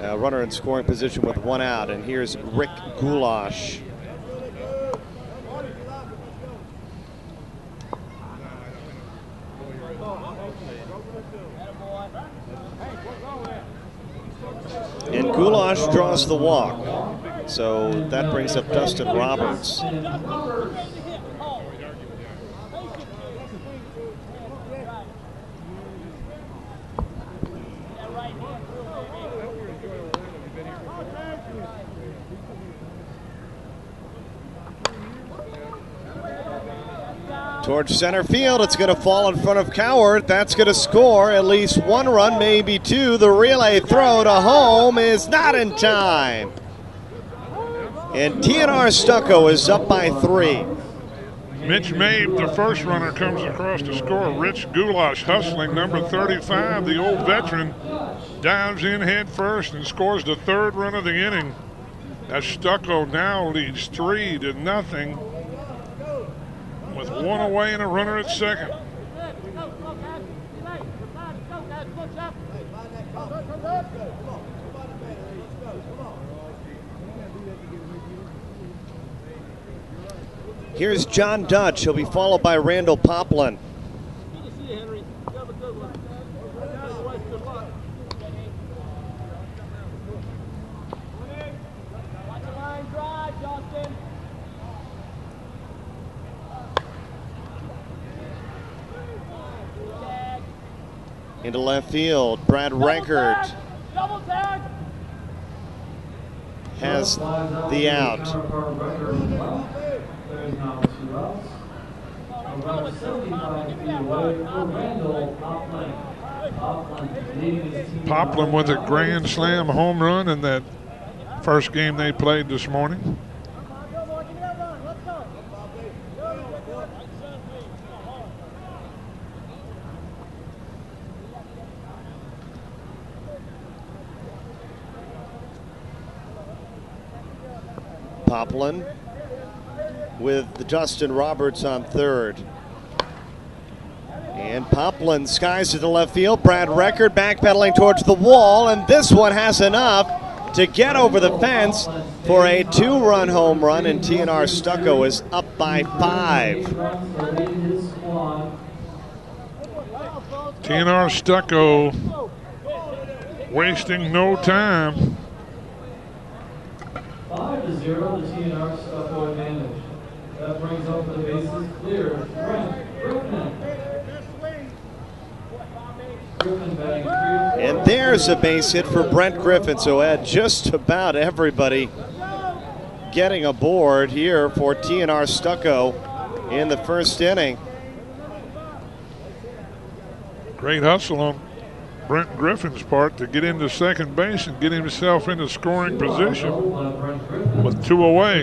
runner in scoring position with 1 out, and here's Rick Goulash. And Goulash draws the walk, so that brings up Dustin Roberts. Towards center field, it's going to fall in front of Cowart. That's going to score at least 1 run, maybe 2. The relay throw to home is not in time. And TNR Stucco is up by 3. Mitch Mabe, the first runner, comes across to score. Rich Goulash hustling, number 35, the old veteran, dives in head first and scores the 3rd run of the inning. As Stucco now leads 3-0 with 1 away and a runner at second. Here's John Dutch. He'll be followed by Randall Poplin. Into left field, Brad Renkert has the out. Poplin with a grand slam home run in that first game they played this morning. Poplin with Dustin Roberts on third. And Poplin skies to the left field. Brad Renkert backpedaling towards the wall, and this one has enough to get over the fence for a 2-run home run, and TNR Stucco is up by 5. TNR Stucco wasting no time. 5-0, the TNR Stucco advantage. That brings up the bases clear. Brent Griffin. And there's a base hit for Brent Griffin. So Ed, just about everybody getting aboard here for TNR Stucco in the first inning. Great hustle on Brent Griffin's part to get into second base and get himself into scoring position with 2 away.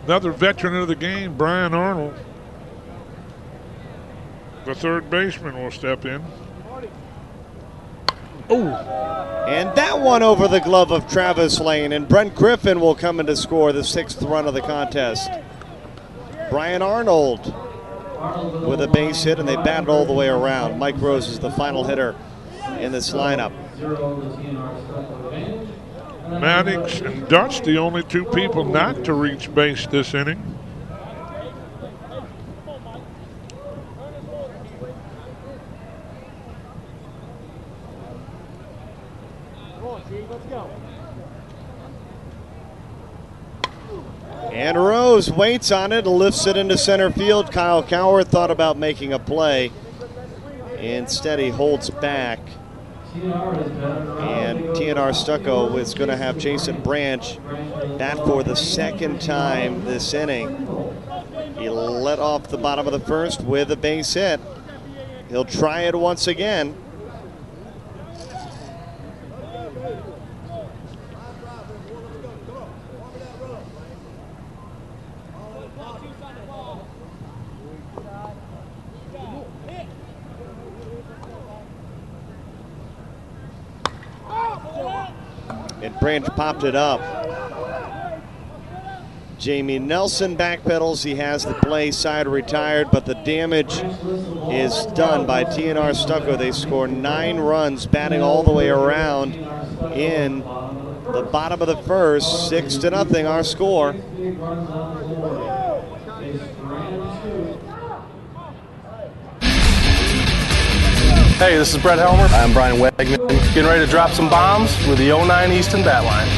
Another veteran of the game, Brian Arnold. The third baseman will step in. Oh, and that one over the glove of Travis Lane, and Brent Griffin will come in to score the 6th run of the contest. Brian Arnold with a base hit, and they batted all the way around. Mike Rose is the final hitter in this lineup. Maddox and Dutch, the only 2 people not to reach base this inning. And Rose waits on it, lifts it into center field. Kyle Cowart thought about making a play. Instead, he holds back. And TNR Stucco is going to have Jason Branch bat for the 2nd time this inning. He let off the bottom of the first with a base hit. He'll try it once again. And Branch popped it up. Jamie Nelson backpedals. He has the play side retired, but the damage is done by TNR Stucco. They score 9 runs, batting all the way around in the bottom of the first. 6-0 our score. Hey, this is Brett Helmer. I'm Brian Wegman. Getting ready to drop some bombs with the 09 Easton bat line.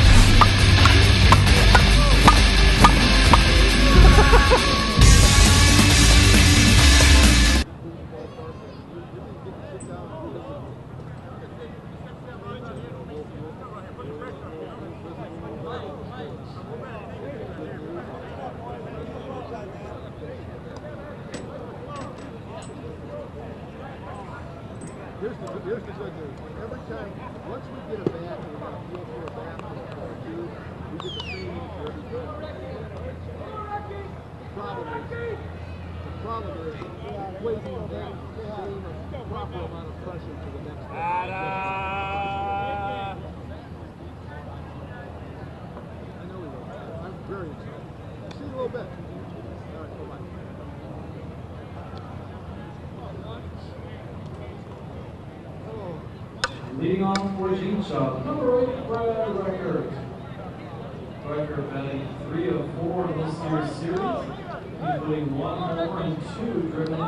Here's the good news. Every time, once we get a bat, we're going to feel for a bat for the part two, we get the same look for every time. The problem is waiting and getting a proper amount of pressure to the next one. I know we will. I'm very excited. See you in a little bit. All right, bye-bye. Leading off for Gene Shop, number 8, Brad Record. Record batting 3 of 4 in this year's series, including 1 homer and 2 driven in.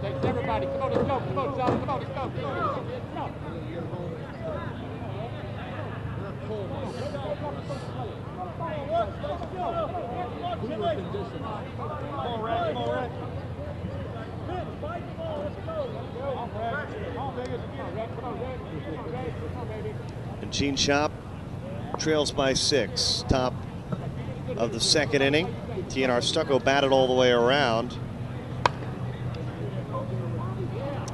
Thanks everybody. Come on, let's go. Come on, John. Come on, let's go. Come on. And Gene Shop trails by 6. Top of the second inning. TNR Stucco batted all the way around.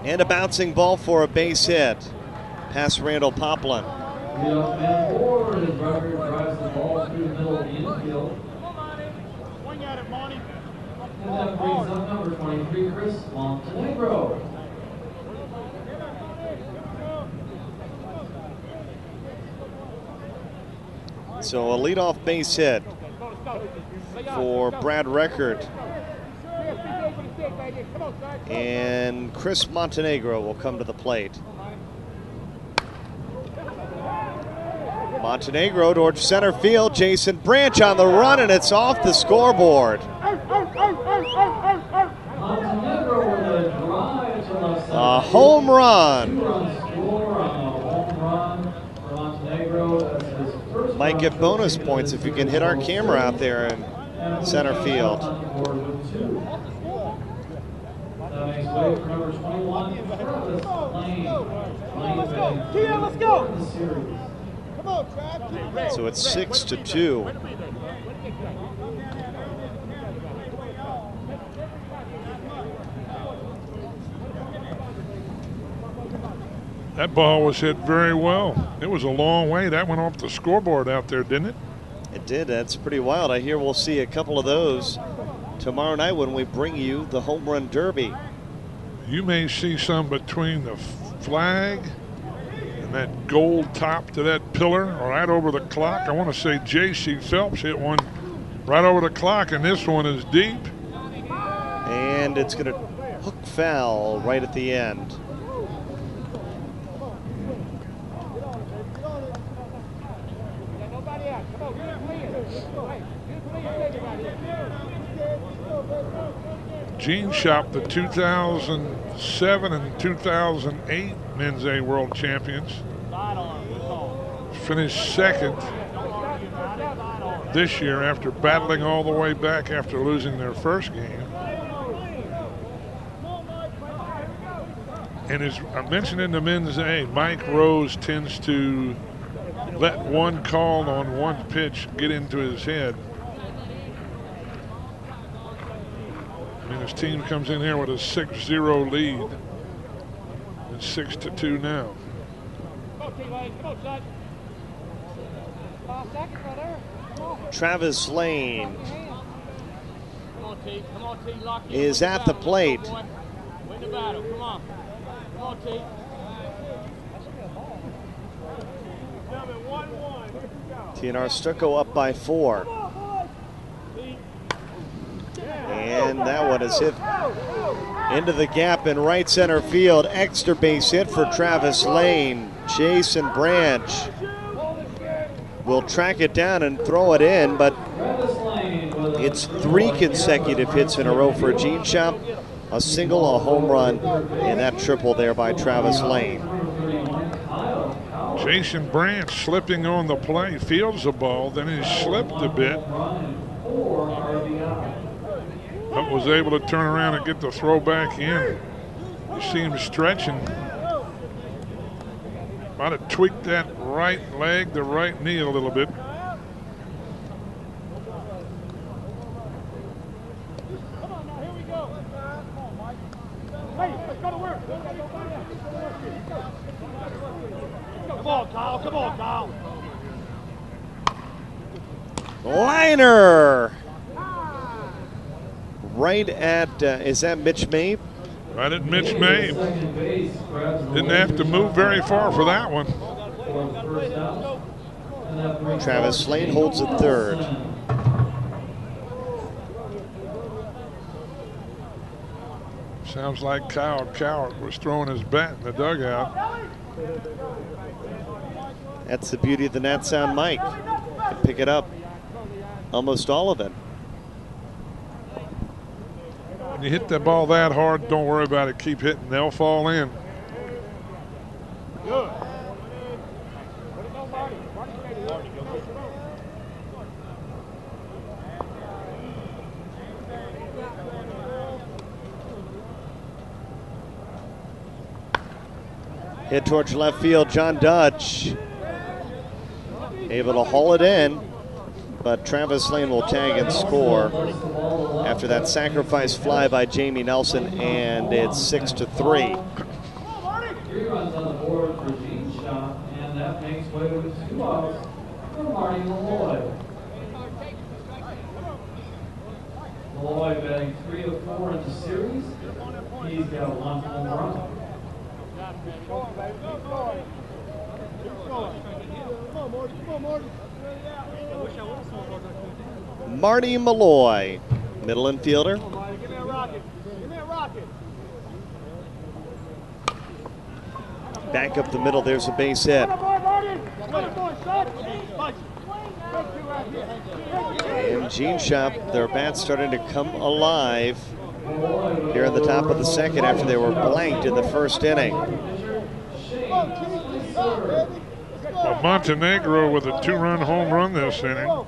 And a bouncing ball for a base hit. Past Randall Poplin. Leadoff man forward as Record drives the ball through the middle of the infield. And that brings up number 23, Chris Montenegro. So a leadoff base hit for Brad Record. And Chris Montenegro will come to the plate. Montenegro towards center field. Jason Branch on the run, and it's off the scoreboard. Montenegro with a drive to left center. A home run. 2-run score on a home run for Montenegro. That's his first Might get run. bonus points if you can hit our camera out there in center field. On the board with 2. That makes way for number 21, Travis Lane. Let's go. Let's go. In the series. So it's 6-2. That ball was hit very well. It was a long way. That went off the scoreboard out there, didn't it? It did. That's pretty wild. I hear we'll see a couple of those tomorrow night when we bring you the Home Run Derby. You may see some between the flag and that gold top to that pillar right over the clock. I want to say J.C. Phelps hit one right over the clock, and this one is deep. And it's going to hook foul right at the end. Gene Shop, the 2007 and 2008 Men's A World Champions, finished second this year after battling all the way back after losing their first game. And as I mentioned in the Men's A, Mike Rose tends to let one call on one pitch get into his head. I mean, his team comes in here with a 6-0 lead. It's 6-2 now. Travis Lane is at the plate. TNR Stucco up by 4. And that one is hit into the gap in right center field. Extra base hit for Travis Lane. Jason Branch will track it down and throw it in, but it's 3 consecutive hits in a row for Gene Shop. A single, a home run, and that triple there by Travis Lane. Jason Branch slipping on the play, fields the ball, then he slipped a bit, but was able to turn around and get the throw back in. You see him stretching. Might have tweaked that right leg, the right knee a little bit. Come on, Kyle. Liner! Right at, is that Mitch Mabe? Right at Mitch Mabe. Didn't have to move very far for that one. Travis Lane holds at third. Sounds like Kyle Cowart was throwing his bat in the dugout. That's the beauty of the Nat Sound mic. You can pick it up, almost all of it. When you hit that ball that hard, don't worry about it. Keep hitting. They'll fall in. Good. Hit towards left field, John Dutch. Able to haul it in, but Travis Lane will tag and score after that sacrifice fly by Jamie Nelson, and it's 6-3. 3 runs on the board for Gene Shop, and that makes way with 2 outs for Marty Malloy. Malloy batting 3 of 4 in the series. He's got 1 home run. Marty Malloy, middle infielder. Give me a rocket. Give me a rocket. Back up the middle, there's a base hit. And Gene Shop, their bats starting to come alive here in the top of the second after they were blanked in the first inning. Well, Montenegro with a 2-run home run this inning.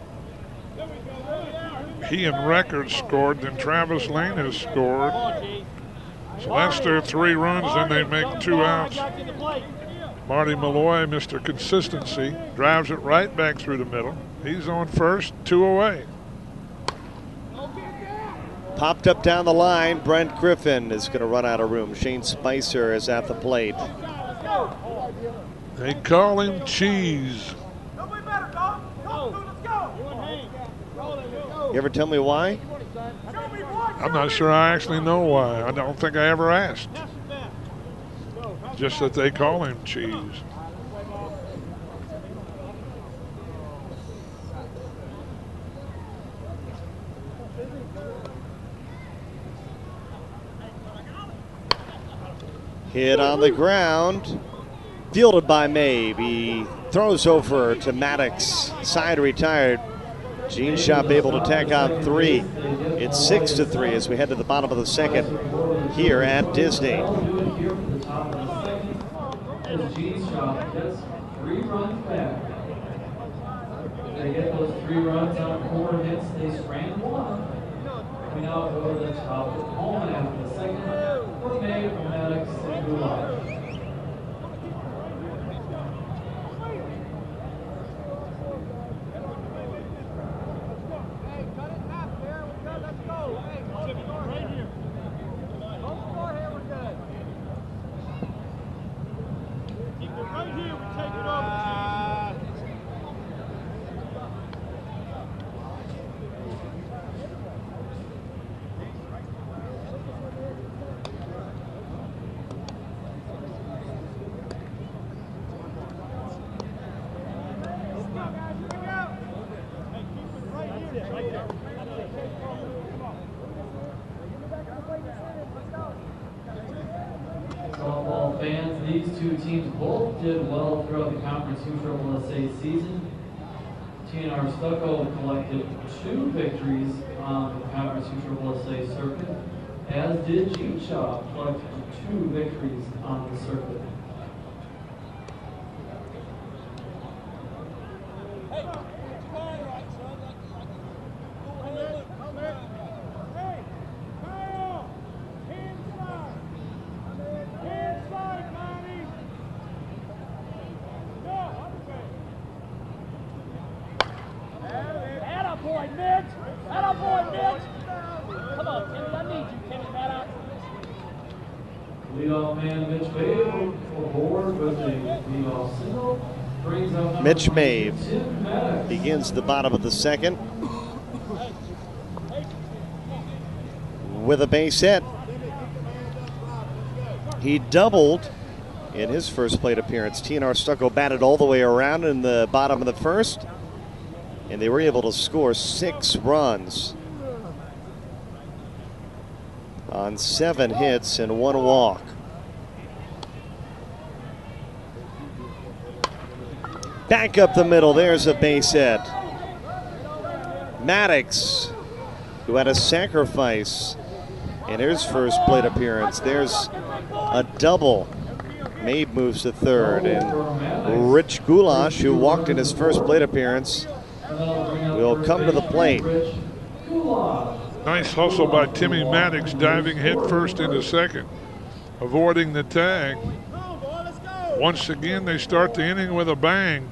He and Records scored, then Travis Lane has scored. So that's their 3 runs, then they make 2 outs. Marty Malloy, Mr. Consistency, drives it right back through the middle. He's on first, 2 away. Popped up down the line, Brent Griffin is going to run out of room. Shane Spicer is at the plate. They call him Cheese. You ever tell me why? I'm not sure I actually know why. I don't think I ever asked. Just that they call him Cheese. Hit on the ground, fielded by Mabe. He throws over to Maddox, side retired. Gene Shop able to tack on 3. It's 6-3 as we head to the bottom of the second here at Disney. As Gene Shop gets 3 runs back. They get those 3 runs on 4 hits. They strand 1. We now go to the top of home after the second for May from Maddox and Goulart. Softball fans, these two teams both did well throughout the Conference USSSA season. TNR Stucco collected 2 victories on the Conference USSSA circuit, as did Gene Shaw, collected 2 victories on the circuit. Leadoff man Mitch Mabe aboard with a leadoff single. Brings up Mitch Mabe begins the bottom of the second with a base hit. He doubled in his first plate appearance. TNR Stucco batted all the way around in the bottom of the first, and they were able to score 6 runs on 7 hits and 1 walk. Back up the middle, there's a base hit. Maddox, who had a sacrifice in his first plate appearance. There's a double. Mabe moves to third, and Rich Goulash, who walked in his first plate appearance, will come to the plate. Nice hustle by Timmy Maddox, diving headfirst into second, avoiding the tag. Once again, they start the inning with a bang.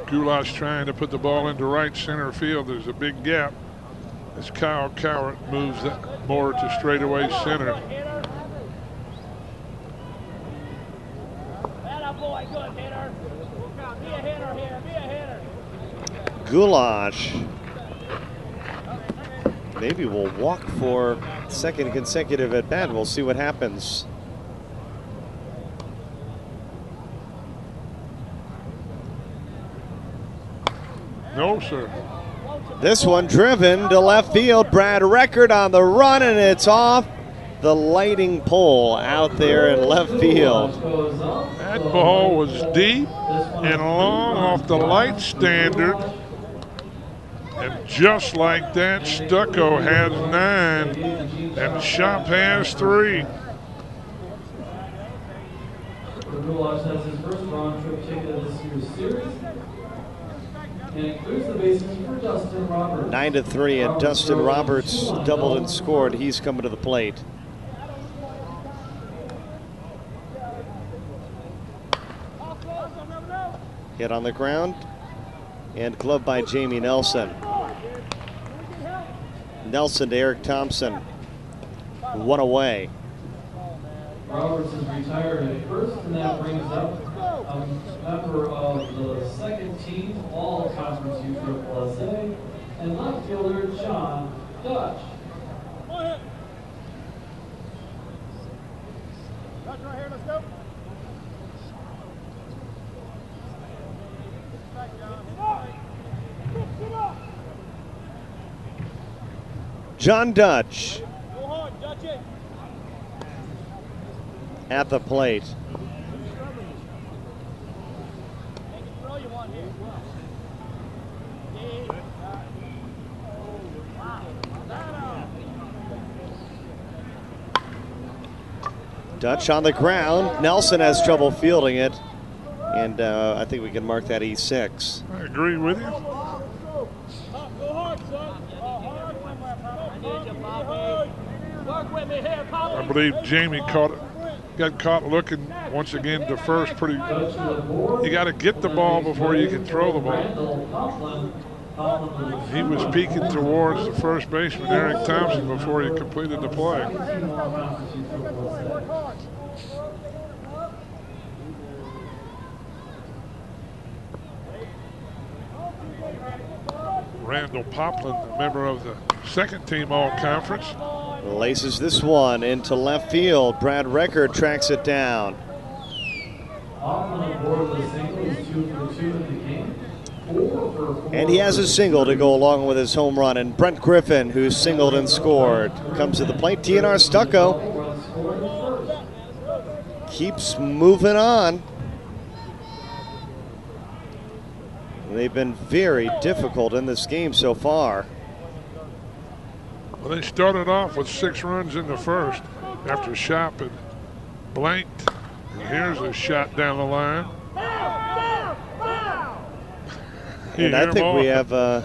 Goulash trying to put the ball into right center field. There's a big gap as Kyle Cowart moves that more to straightaway center. Goulash maybe will walk for second consecutive at bat. We'll see what happens. No, sir. This one driven to left field. Brad Record on the run, and it's off the lighting pole out there in left field. That ball was deep and long off the light standard. And just like that, Stucco has 9 and Shop has 3. Goulash has his first round trip ticket of this year's series. And it clears the bases for Dustin Roberts. 9-3, and Dustin Roberts doubled and scored. He's coming to the plate. Hit on the ground and gloved by Jamie Nelson. Nelson to Eric Thompson. 1 away. Roberts is retired at first, and that brings up a member of the second team All-Conference USSSA and left fielder John Dutch. Dutch right here, let's go. John Dutch Go hard, Dutch it. at the plate. Make it throw you one here. Dutch on the ground. Nelson has trouble fielding it, and I think we can mark that E6. I agree with you. Go hard, son. Work with me here, Papa. I believe Jamie got caught looking once again to first pretty. You got to get the ball before you can throw the ball. He was peeking towards the first baseman, Eric Thompson, before he completed the play. Randall Poplin, a member of the second team all-conference. Laces this one into left field. Brad Record tracks it down. Poplin aboard the singles, 2 for 2 at the game. 4 for 4. And he has a single to go along with his home run. And Brent Griffin, who singled and scored, comes to the plate. TNR Stucco keeps moving on. They've been very difficult in this game so far. Well, they started off with 6 runs in the first after Shop had blanked. And here's a shot down the line. And I think we have, I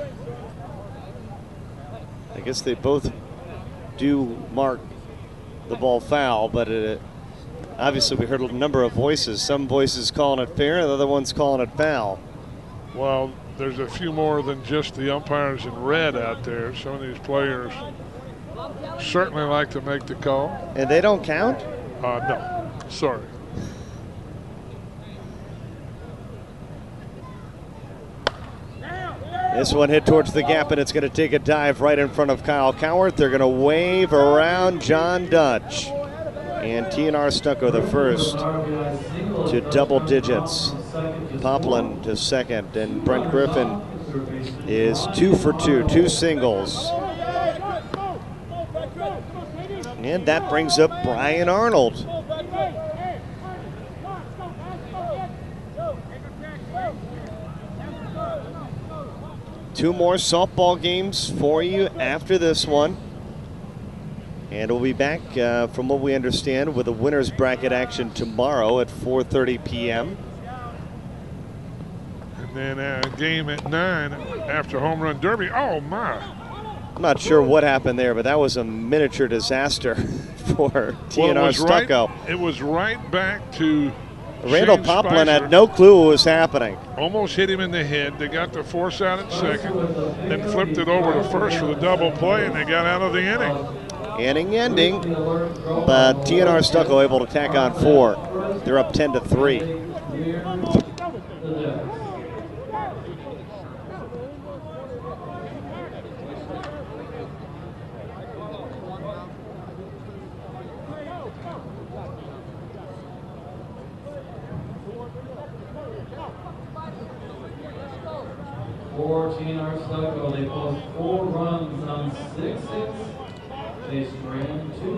guess they both do mark the ball foul, but obviously we heard a number of voices. Some voices calling it fair, and the other ones calling it foul. Well, there's a few more than just the umpires in red out there. Some of these players certainly like to make the call. And they don't count? No, sorry. This one hit towards the gap, and it's going to take a dive right in front of Kyle Cowart. They're going to wave around John Dutch. And TNR Stucco, the first to double digits. Poplin to second, and Brent Griffin is 2 for 2, 2 singles. And that brings up Brian Arnold. Two more softball games for you after this one. And we'll be back, from what we understand, with a winner's bracket action tomorrow at 4:30 p.m. And then a game at 9 after home run derby. Oh, my. I'm not sure what happened there, but that was a miniature disaster for TNR Stucco. It was right back to Randall Poplin had no clue what was happening. Almost hit him in the head. They got the force out at second, then flipped it over to first for the double play, and they got out of the inning. Inning ending, but TNR Stucco able to tack on 4. They're up 10-3. 14 are Stucco. They post 4 runs on 6 hits. They strand 2.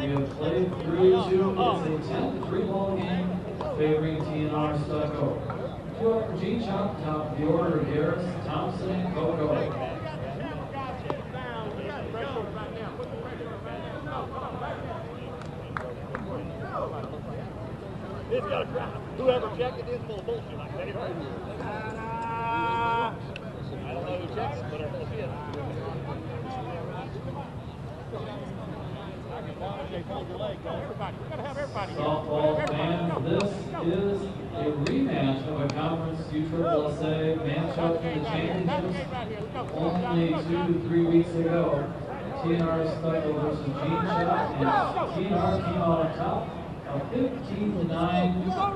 We have played 3-2. It's a 10-3 ball game favoring TNR Stucco. 2 up for Gene Chop, top of the order, Harris, Thompson, and Coco. Whoever checked it is full of bullshit like that. I don't know who checked it, but it's bullshit. Softball fans, this is a rematch of a conference USSSA matchup for the championships only 2 to 3 weeks ago. TNR Stucco versus Gene Shot, and TNR came out on top. A 15-9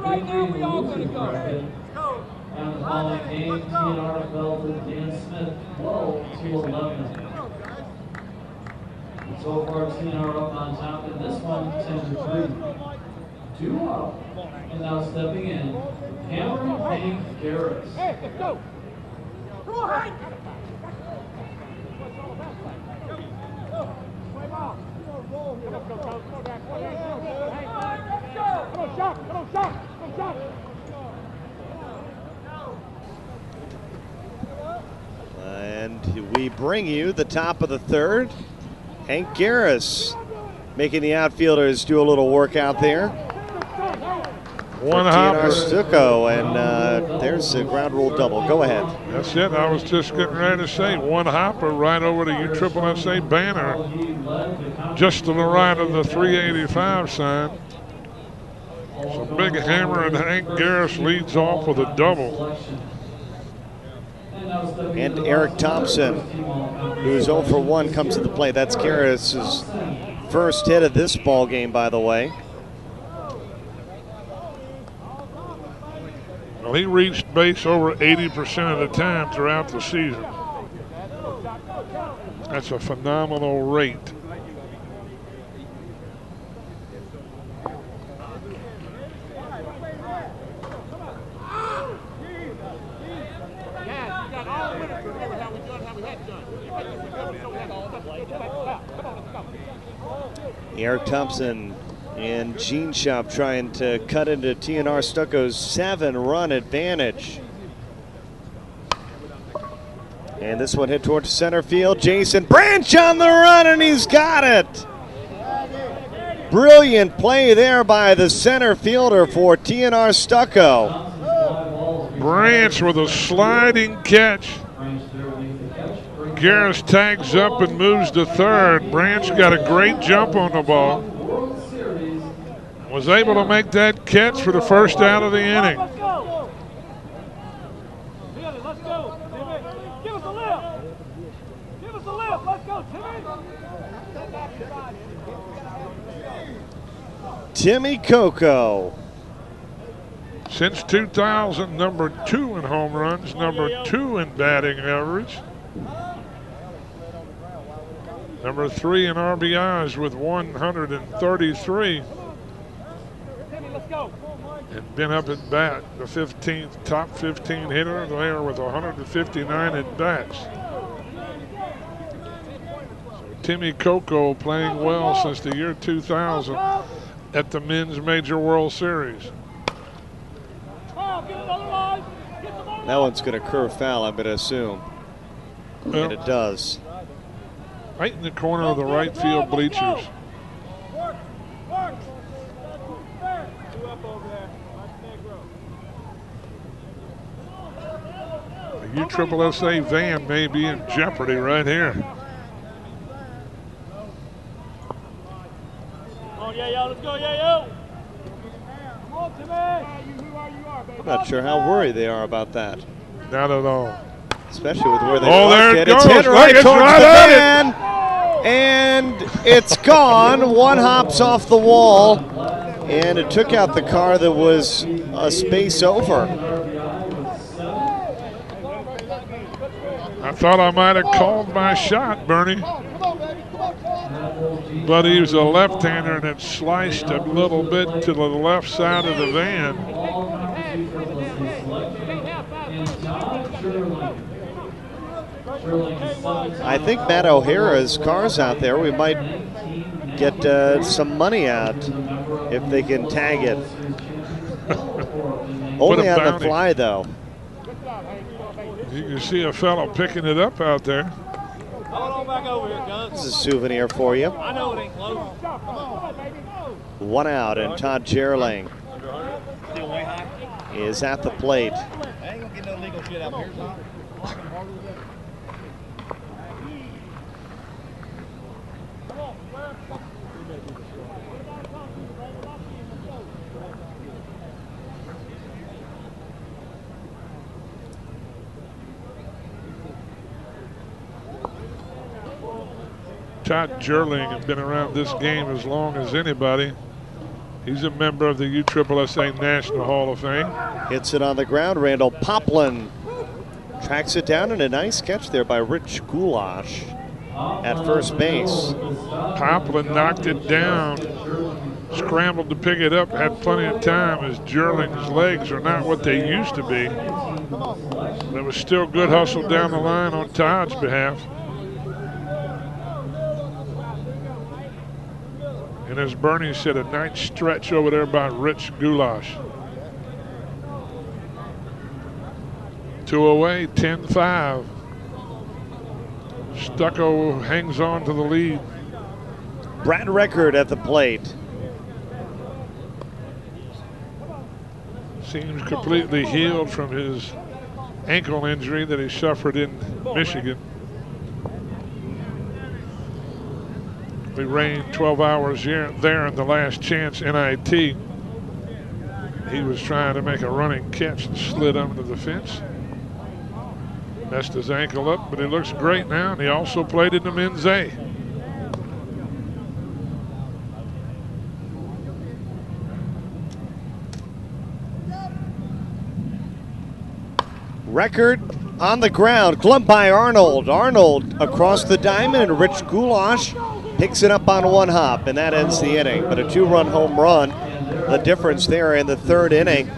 victory in the losing bracket. And the following game, TNR fell to Dan Smith 12-11. So far, TNR up on top in this one, 10-3. 2 up, and now stepping in, Cameron Hank Garris. Hey, let's go! Come on, Hank! And we bring you the top of the 3rd. Hank Garris making the outfielders do a little workout there. One TNR hopper. Stucco, and there's a ground rule double. Go ahead. That's it. I was just getting ready to say one hopper right over to USSSA banner, just to the right of the 385 sign. So big hammer, and Hank Garris leads off with a double. And Eric Thompson, who's 0 for 1, comes to the plate. That's Garris' first hit of this ball game, by the way. Well, he reached base over 80% of the time throughout the season. That's a phenomenal rate. Eric Thompson and Gene Shop trying to cut into TNR Stucco's 7-run advantage. And this one hit towards center field. Jason Branch on the run, and he's got it. Brilliant play there by the center fielder for TNR Stucco. Branch with a sliding catch. Garris tags up and moves to third. Branch got a great jump on the ball. Was able to make that catch for the first out of the inning. Timmy Coco. Since 2000, number 2 in home runs, number 2 in batting average. Number 3 in RBIs with 133. And been up at bat, the 15th, top 15 hitter there with 159 at bats. So Timmy Coco playing well since the year 2000 at the Men's Major World Series. That one's going to curve foul, I'm going to assume. And it does. Right in the corner of the right field bleachers. The USSSA van may be in jeopardy right here. I'm not sure how worried they are about that. Not at all. Especially with where they there it goes. It's hit right Look, towards it's the right van. And it's gone. One hops off the wall. And it took out the car that was a space over. I thought I might have called my shot, Bernie. But he was a left-hander and it sliced a little bit to the left side of the van. I think Matt O'Hara's car's out there. We might get some money out if they can tag it. Only on the fly, though. You can see a fellow picking it up out there. This is a souvenir for you. I know it ain't close. One out, and Todd Gerling is at the plate. I ain't gonna get no legal shit out here, son. Todd Gerling has been around this game as long as anybody. He's a member of the USSSA National Hall of Fame. Hits it on the ground. Randall Poplin tracks it down, and a nice catch there by Rich Goulash at first base. Poplin knocked it down, scrambled to pick it up, had plenty of time as Gerling's legs are not what they used to be. There was still good hustle down the line on Todd's behalf. And as Bernie said, a nice stretch over there by Rich Goulash. 2 away, 10-5. Stucco hangs on to the lead. Brad Record at the plate. Seems completely healed from his ankle injury that he suffered in Michigan. We rained 12 hours there in the last chance NIT. He was trying to make a running catch and slid under the fence. Messed his ankle up, but he looks great now, and he also played in the Men's A. Record on the ground, gloved by Arnold. Arnold across the diamond, and Rich Goulash picks it up on one hop, and that ends the inning. But a 2-run home run, the difference there in the third inning.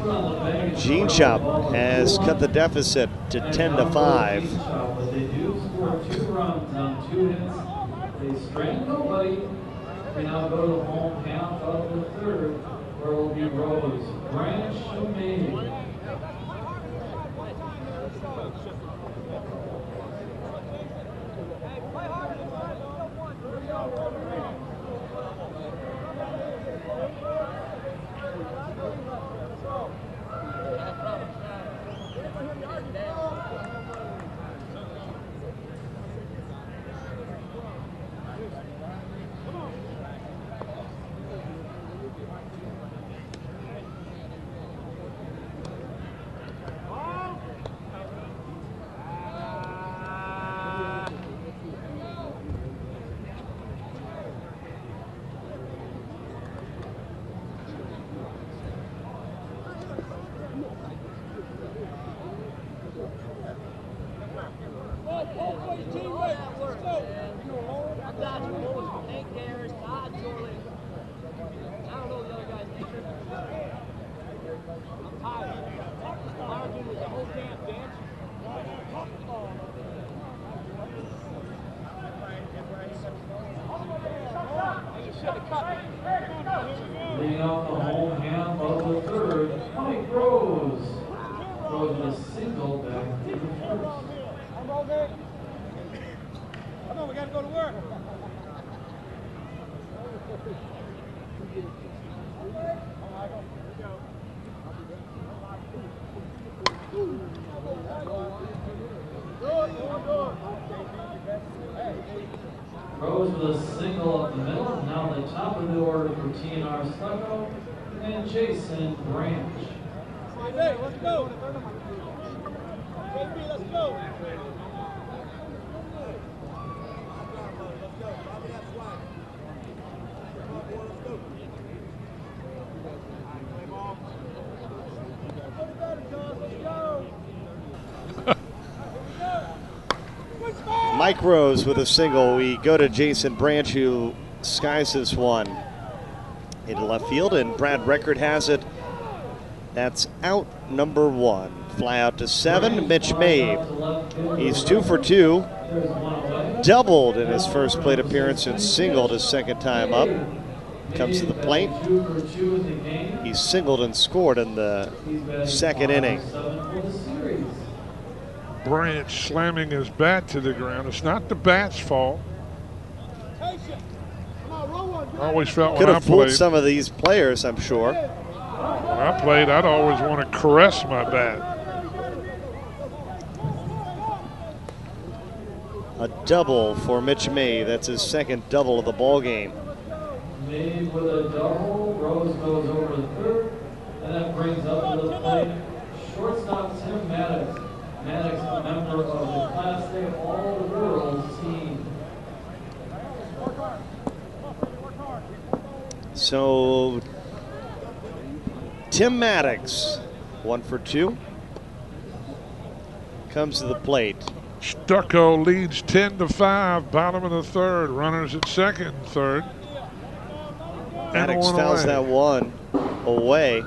Gene Shop has cut the deficit to 10-5. They do score 2 runs on 2 hits. They strand nobody. We now go to the home half of the third, where will be Rose, Branch, May. Leading off the home half of the third, Mike Rose. Rose with a single back to the first. Come on, we got to go to work. Rose with a single up the middle. Now the top of the order for TNR Stucco and Jason Branch. Hey, let's go. JP, let's go. Mike Rose with a single. We go to Jason Branch, who skies this one into left field, and Brad Record has it. That's out number 1. Fly out to 7. Mitch Mabe. He's 2 for 2. Doubled in his first plate appearance and singled his second time up. Comes to the plate. He singled and scored in the second inning. Branch slamming his bat to the ground. It's not the bat's fault. I always felt Could when I have fooled played, some of these players, I'm sure. when I played, I'd always want to caress my bat. A double for Mitch May. That's his second double of the ball game. May with a double. Rose goes over the third, and that brings up to the plate shortstop Tim Maddox. Maddox, a member of the Class A All-World team. So Tim Maddox, 1 for 2, comes to the plate. Stucco leads 10-5, bottom of the third. Runners at second and third. Maddox fouls that one away.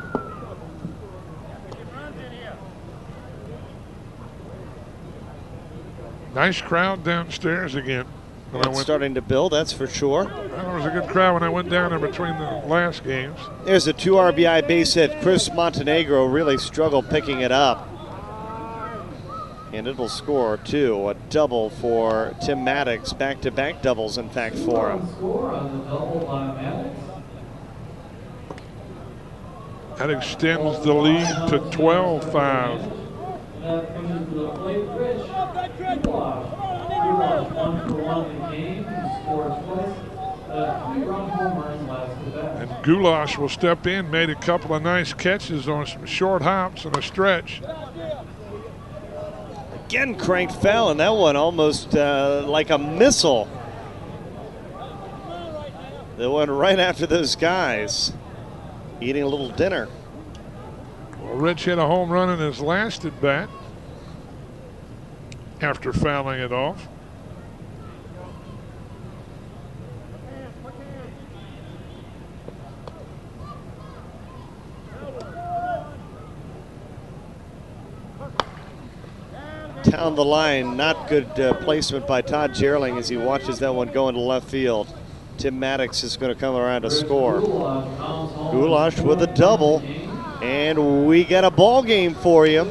Nice crowd downstairs again. It's starting to build, that's for sure. There was a good crowd when I went down there between the last games. There's a 2 RBI base hit. Chris Montenegro really struggled picking it up. And it'll score, too. A double for Tim Maddox. Back-to-back doubles, in fact, for him. Score on the double by Maddox. That extends the lead to 12-5. That brings to the plate Rich Goulash. Goulash 1 for 1 in the game. He scored twice. 3-run homer in last at bat. And Goulash will step in, made a couple of nice catches on some short hops and a stretch. Again, cranked foul, and that one almost like a missile. The one right after those guys eating a little dinner. Well, Rich hit a home run in his last at bat. after fouling it off. Down the line, not good placement by Todd Gerling as he watches that one go into left field. Tim Maddox is going to come around to score. Goulash with a double, and we got a ball game for you.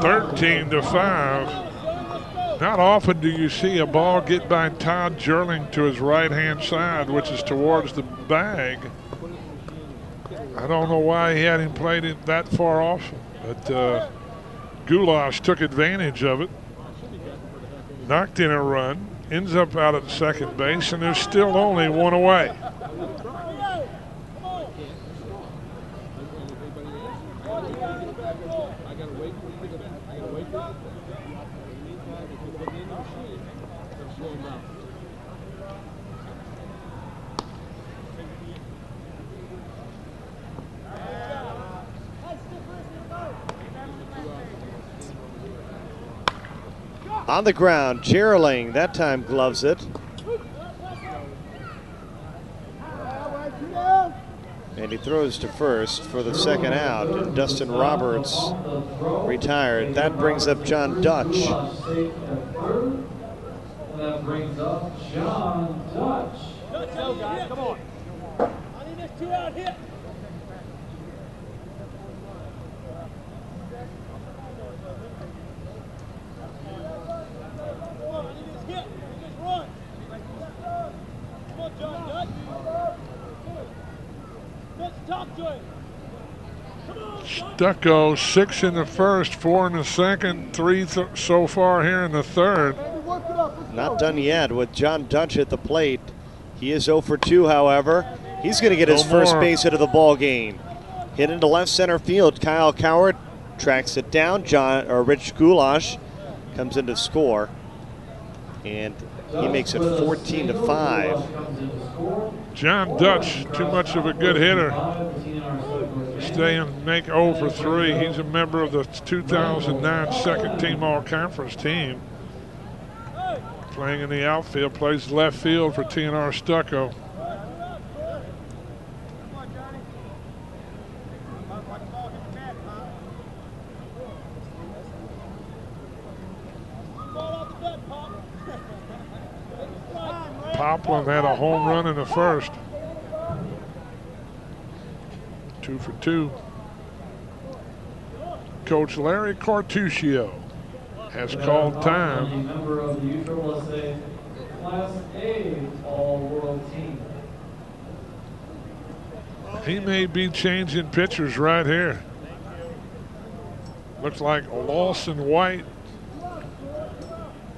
13-5. Not often do you see a ball get by Todd Gerling to his right-hand side, which is towards the bag. I don't know why he hadn't played it that far off, but Goulash took advantage of it. Knocked in a run, ends up out at second base, and there's still only one away. On the ground, Gerling that time gloves it. And he throws to first for the second out. And Dustin Roberts retired. That brings up John Dutch. That brings up John Dutch. Let's go, guys. Come on. I need this 2 out here. Stucco, 6 in the first, 4 in the second, 3 so far here in the third. Not done yet with John Dutch at the plate. He is 0 for 2, however. He's going to get his first base hit of the ball game. Hit into left center field. Kyle Coward tracks it down. Rich Goulash comes in to score. And he makes it 14-5. John Dutch, too much of a good hitter. Stay and make 0 for 3. He's a member of the 2009 second team all-conference team. Playing in the outfield, plays left field for TNR Stucco. Poplin had a home run in the first. 2 for 2. Coach Larry Cartuccio has called time. Member of the USSSA Class A All-World Team. He may be changing pitchers right here. Looks like Lawson White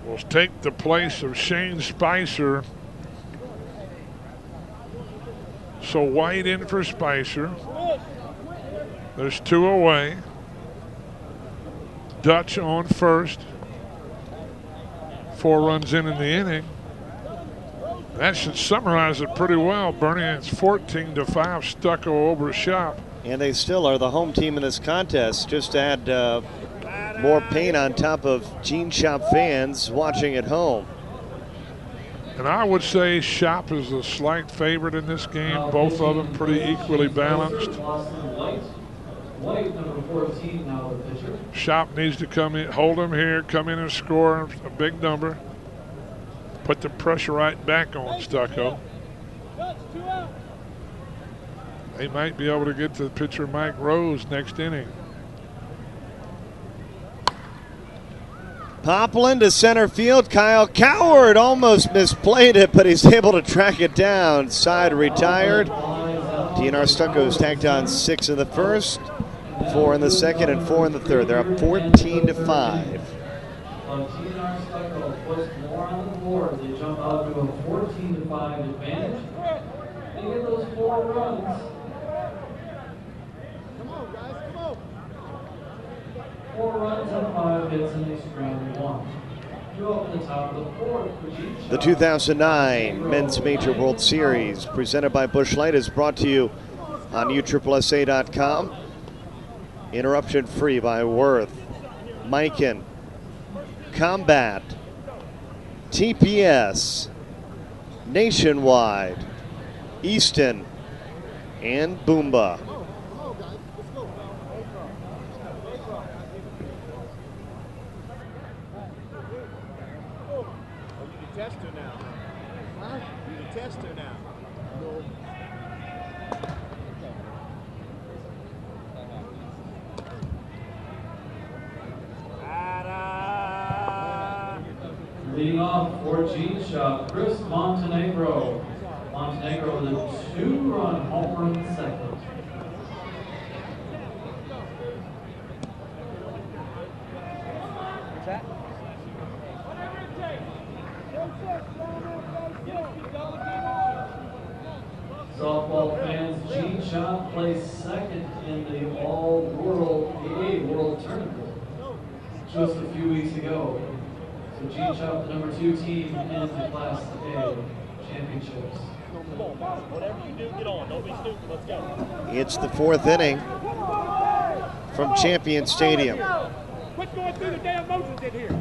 will take the place of Shane Spicer. So White in for Spicer. There's 2 away. Dutch on first. 4 runs in the inning. That should summarize it pretty well, Bernie. It's 14-5 Stucco over Shop. And they still are the home team in this contest. Just to add more pain on top of Gene Shop fans watching at home. And I would say Shop is a slight favorite in this game. Both of them pretty equally balanced. White, number 14, now the pitcher. Shop needs to come in, hold him here, come in and score a big number. Put the pressure right back on Stucco. They might be able to get to pitcher Mike Rose next inning. Poplin to center field. Kyle Coward almost misplayed it, but he's able to track it down. Side retired. TNR Stucco's tacked on 6 in the first, 4 in the second, and 4 in the third. They're up 14-5. TNR Stucco puts more on the board. They jump out to a 14-5 advantage. They get those 4 runs. Come on, guys, come on. 4 runs and 5 hits, and they scramble 1. Two up in the top of the fourth. The 2009 Men's Major World Series, presented by Busch Light, is brought to you on USSSA.com. Interruption free by Worth, Mikan, Combat, TPS, Nationwide, Easton, and Boomba. Tester now. Huh? You're the tester now. No. Leading off for Gene Shop, Chris Montenegro. Montenegro with a 2-run home run second. Softball fans, Gene Shop placed second in the All-World AA World Tournament just a few weeks ago. So Gene Shop, the #2 team in the Class A championships. Whatever you do, get on. Don't be stupid. Let's go. It's the 4th inning from Champion Stadium. Quit going through the damn motions in here.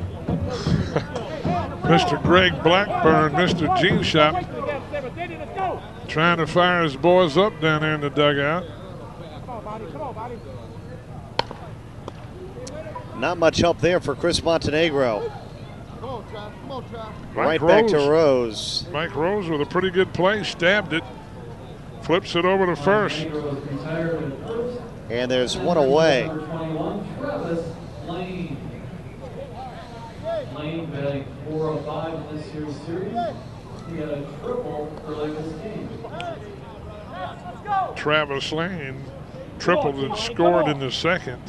Mr. Greg Blackburn, Mr. Gene Shop, trying to fire his boys up down there in the dugout. Come on, buddy. Come on, buddy. Not much help there for Chris Montenegro. Come on, Trav. Come on, Trav. Right back to Rose. Mike Rose with a pretty good play, stabbed it, flips it over to first. And there's one away. Number 21, Travis Lane. Lane batting 405 in this year's series. He had a triple early this game. Travis Lane tripled and scored in the second.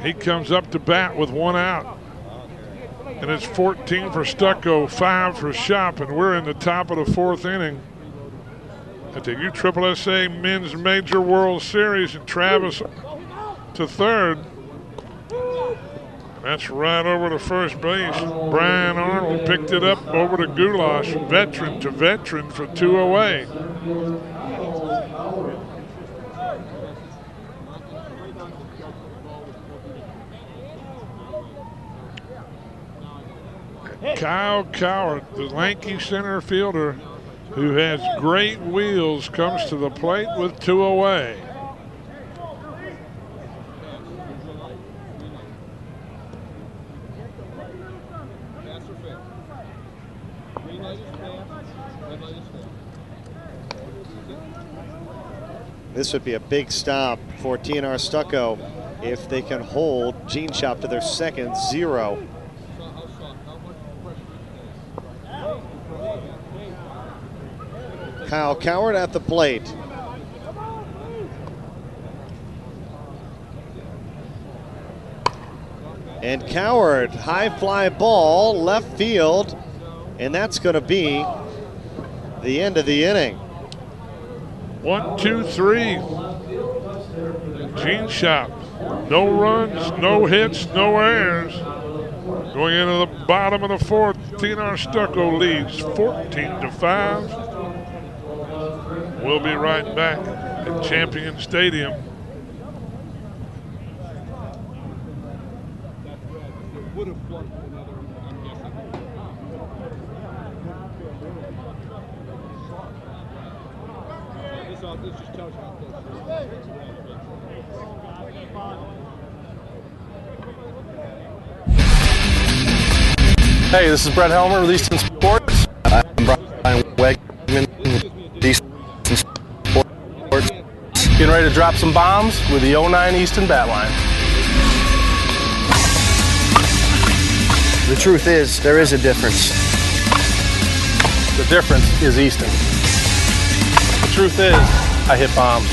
He comes up to bat with 1 out. And it's 14 for Stucco, 5 for Shop, and we're in the top of the 4th inning at the USSSA Men's Major World Series, and Travis to third. That's right over to first base. Brian Arnold picked it up over to Goulash, veteran to veteran for 2 away. Kyle Coward, the lanky center fielder who has great wheels, comes to the plate with 2 away. This would be a big stop for TNR Stucco if they can hold Gene Shop to their second 0. Kyle Coward at the plate. And Coward, high fly ball, left field, and that's going to be the end of the inning. 1, 2, 3. Gene Shop. No runs, no hits, no errors. Going into the bottom of the 4th, TNR Stucco leads 14-5. We'll be right back at Champion Stadium. Would have flunked another, I'm guessing. This just tells you how close it is. Hey, this is Brett Helmer with Easton Sports. I'm Brian Wegman with Easton Sports. Getting ready to drop some bombs with the 09 Easton bat line. The truth is, there is a difference. The difference is Easton. The truth is, I hit bombs.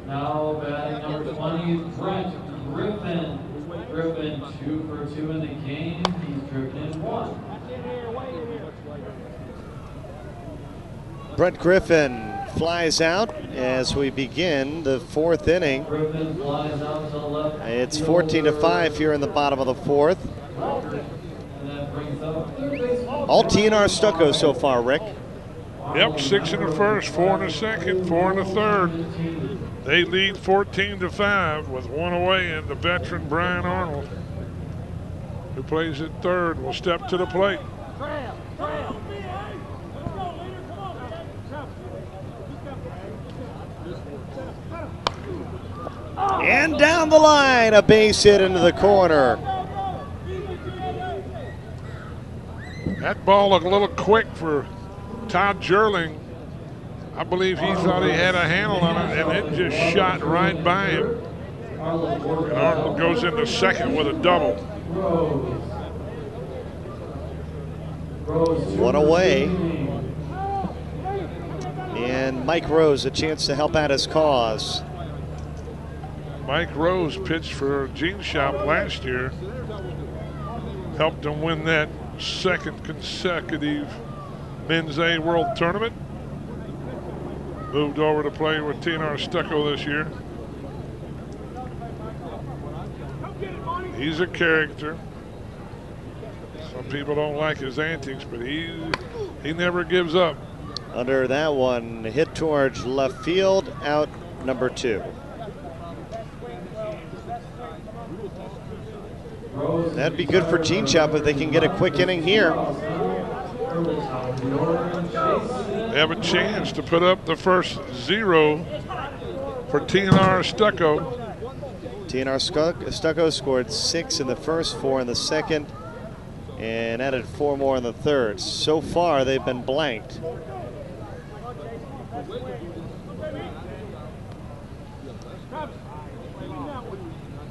Now batting number 20, Brent Griffin. Griffin 2 for 2 in the game. He's driven in 1. Brent Griffin flies out as we begin the fourth inning. Griffin flies out to the left. It's 14-5 here in the bottom of the fourth. And that brings up third baseman. All TNR Stucco so far, Rick. Yep, 6 in the first, 4 in the second, 4 in the third. They lead 14-5 with one away, and the veteran Brian Arnold, who plays at third, will step to the plate. And down the line, a base hit into the corner. That ball looked a little quick for Todd Jerling. I believe he thought he had a handle on it, and it just shot right by him. And Arnold goes into second with a double. One away. And Mike Rose a chance to help out his cause. Mike Rose pitched for Gene Shop last year. Helped him win that second consecutive Men's A World Tournament. Moved over to play with TNR Stucco this year. He's a character. Some people don't like his antics, but he never gives up. Under that one, hit towards left field, out number 2. That'd be good for Gene Shop if they can get a quick inning here. They have a chance to put up the first 0 for TNR Stucco. TNR Stucco scored 6 in the first, 4 in the second, and added 4 more in the third. So far, they've been blanked.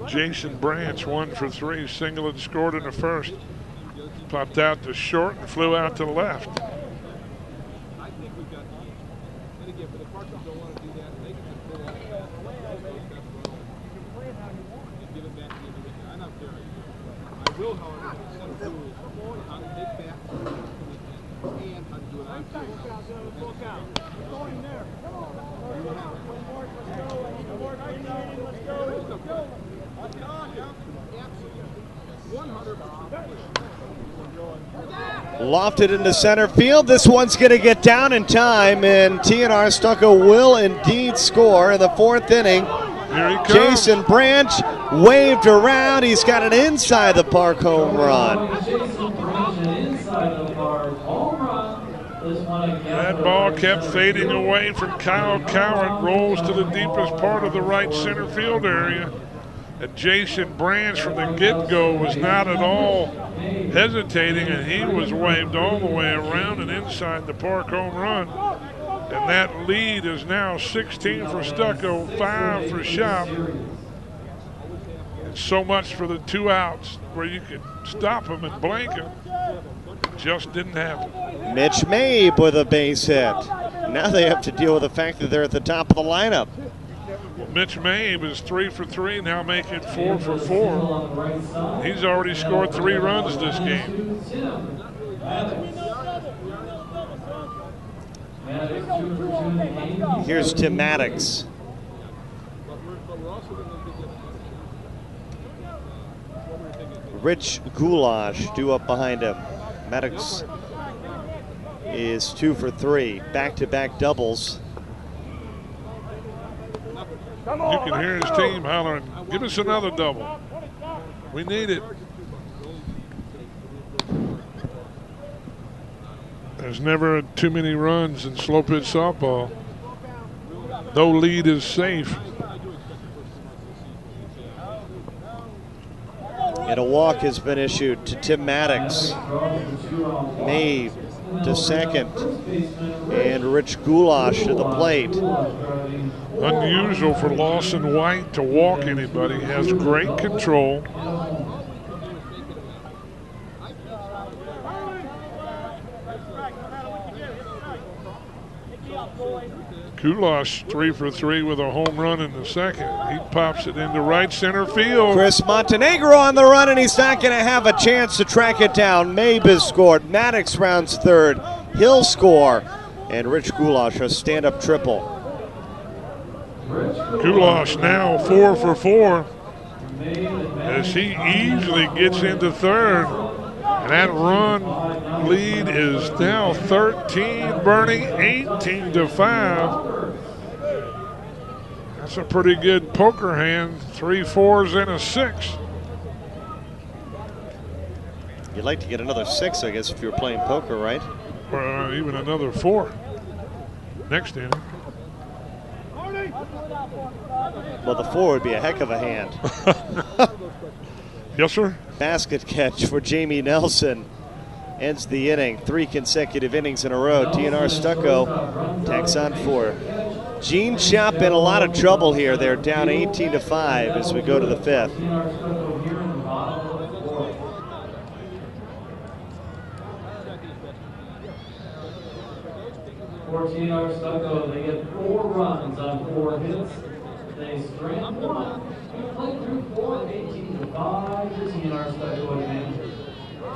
Jason Branch 1 for 3, single and scored in the first. Popped out to short and flew out to the left. Lofted into center field. This one's going to get down in time, and TNR Stucco will indeed score in the fourth inning. Here he comes. Jason Branch waved around. He's got an inside the park home run. That ball kept fading away from Kyle Cowart. Rolls to the deepest part of the right center field area. And Jason Branch from the get-go was not at all hesitating, and he was waved all the way around and inside the park home run. And that lead is now 16 for Stucco, 5 for Shop. And so much for the 2 outs where you could stop them and blank them. Just didn't happen. Mitch Mabe with a base hit. Now they have to deal with the fact that they're at the top of the lineup. Mitch Mabe is 3 for 3, now make it 4 for 4. He's already scored 3 runs this game. Here's Tim Maddox. Rich Goulash due up behind him. Maddox is 2 for 3, back-to-back doubles. You can hear his team hollering, give us another double. We need it. There's never too many runs in slow pitch softball. No lead is safe. And a walk has been issued to Tim Maddox. Mabe to second. And Rich Goulash to the plate. Unusual for Lawson White to walk anybody. He has great control. Goulash 3 for 3 with a home run in the second. He pops it into right center field. Chris Montenegro on the run, and he's not going to have a chance to track it down. Mabe has scored. Maddox rounds third. He'll score. and Rich Goulash, a stand-up triple. Goulash now 4 for 4 as he easily gets into third. And that run lead is now 13 burning, 18 to 5. That's a pretty good poker hand, 3 4s and a 6. You'd like to get another 6, I guess, if you were playing poker, right? Or even another 4 next inning. Well, the 4 would be a heck of a hand. Yes, sir. Basket catch for Jamie Nelson ends the inning. 3 consecutive innings in a row. TNR Stucco tacks on 4. Gene Shop in a lot of trouble here. They're down 18 to 5 as we go to the 5th. TNR Stucco, they get 4 runs on 4 hits. They strand 1. Play through 4, 18 to 5. TNR Stucco advantage.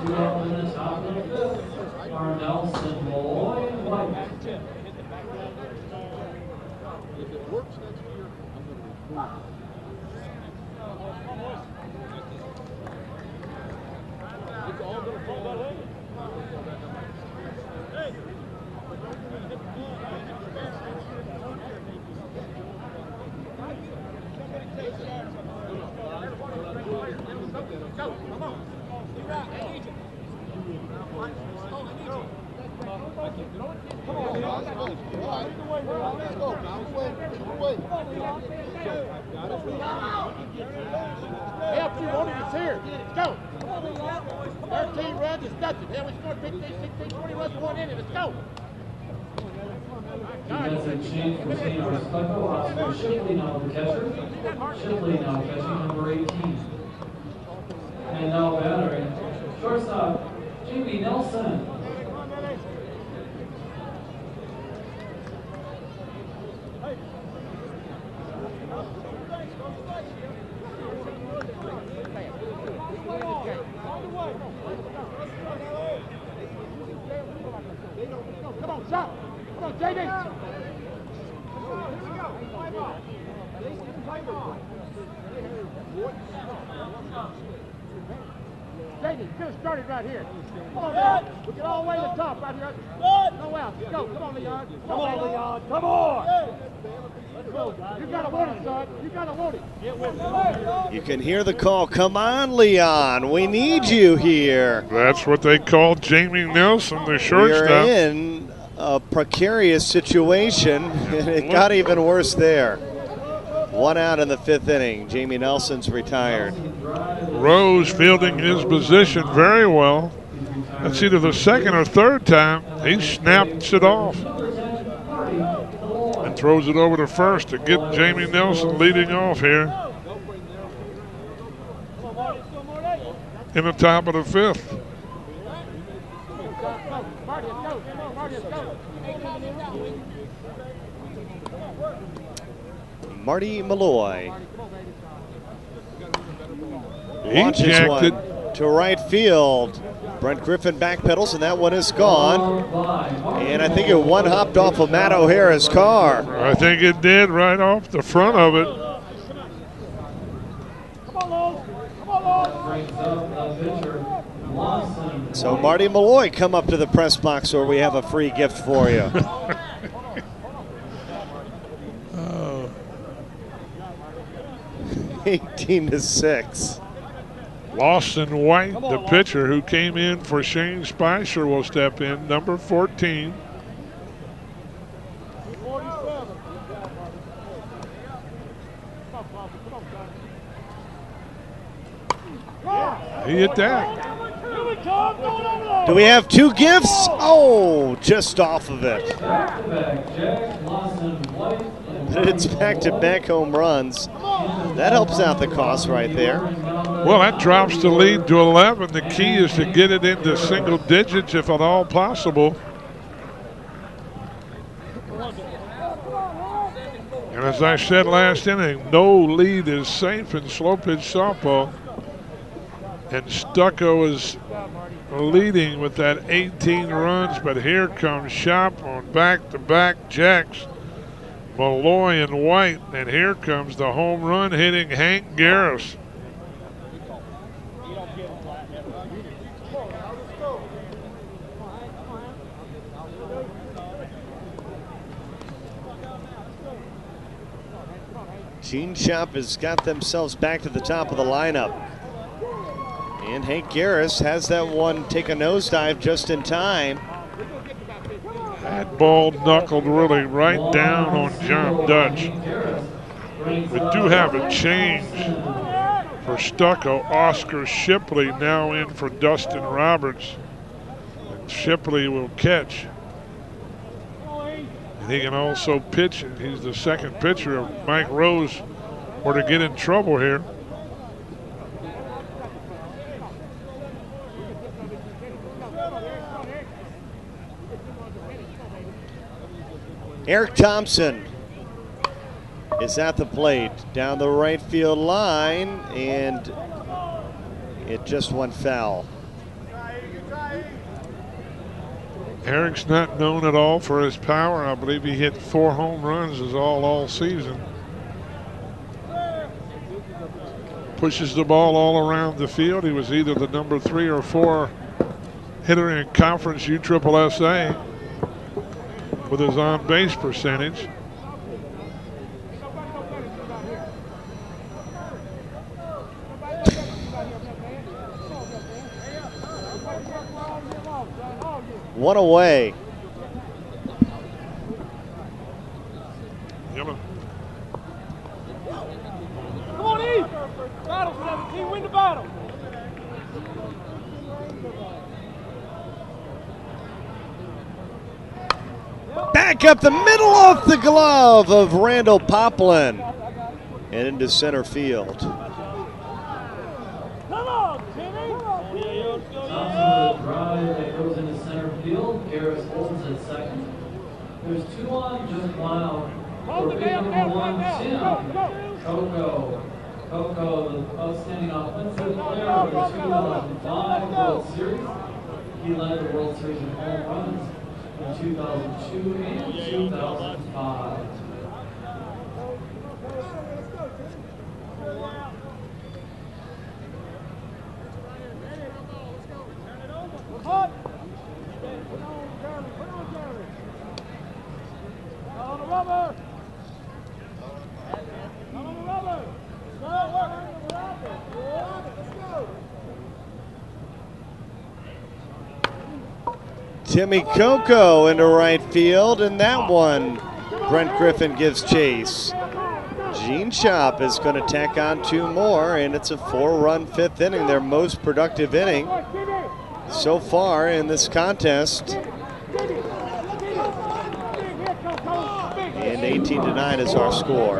2 up in the top of the 5th are Nelson, Malloy, and White. If it works next year, I'm going to improve. It's all going to fall that way. Help you, Rody, it's here. Let's go. 13 runs is nothing. Hell, we scored 15, 16, 20 runs in 1 inning. Let's go. Defensive change for TNR Stucco. Oscar Shipley now the catcher. Shipley now catching number 18. And now battering. Shortstop, Jamie Nelson. Come on, shot. Come on, JD. JD, just started right here. Come on, man. We get all the way to the top right here. No out. Let's go. Come on, Leon. Come on, Leon. Come on. Let's go, guys. You gotta want it, son. You gotta want it. Get with me. You can hear the call. Come on, Leon. We need you here. That's what they call Jamie Nelson, the We're shortstop. in a precarious situation, and it got even worse there. 1 out in the 5th inning. Jamie Nelson's retired. Rose fielding his position very well. That's either the 2nd or 3rd time he snaps it off and throws it over to first to get Jamie Nelson leading off here in the top of the 5th. Marty Malloy launches one to right field. Brent Griffin backpedals, and that one is gone. And I think it one hopped off of Matt O'Hara's car. I think it did, right off the front of it. So Marty Malloy, come up to the press box or we have a free gift for you. 18 to 6. Lawson White, the pitcher who came in for Shane Spicer, will step in, number 14. He hit that. Do we have 2 gifts? Oh, just off of it. But it's back-to-back home runs. That helps out the cost right there. Well, that drops the lead to 11. The key is to get it into single digits if at all possible. And as I said last inning, no lead is safe in slow pitch softball. And Stucco is leading with that 18 runs, but here comes Shop on back-to-back jacks. Malloy and White, and here comes the home run hitting Hank Garris. Gene Shop has got themselves back to the top of the lineup. And Hank Garris has that one take a nosedive just in time. That ball knuckled really right down on John Dutch. We do have a change for Stucco. Oscar Shipley now in for Dustin Roberts. And Shipley will catch. And he can also pitch. He's the second pitcher of Mike Rose were to get in trouble here. Eric Thompson is at the plate down the right field line, and it just went foul. Eric's not known at all for his power. I believe he hit 4 home runs is all season. Pushes the ball all around the field. He was either the number 3 or 4 hitter in Conference USSSA with his on-base percentage. One away. Yellow. Come on, E! Battle, 17, win the battle. Back up the middle off the glove of Randall Poplin and into center field. Come on, Timmy! Thompson with a drive that goes into center field. Garris holds at second. There's 2 on, just 1 out. For big number 1, Tim Coco, the outstanding offensive player of the 2005 World Series. He led the World Series in home runs in 2002 and 2005. Timmy Coco into right field, and that one Brent Griffin gives chase. Gene Shop is going to tack on 2 more, and it's a 4-run 5th inning, their most productive inning so far in this contest. And 18-9 is our score.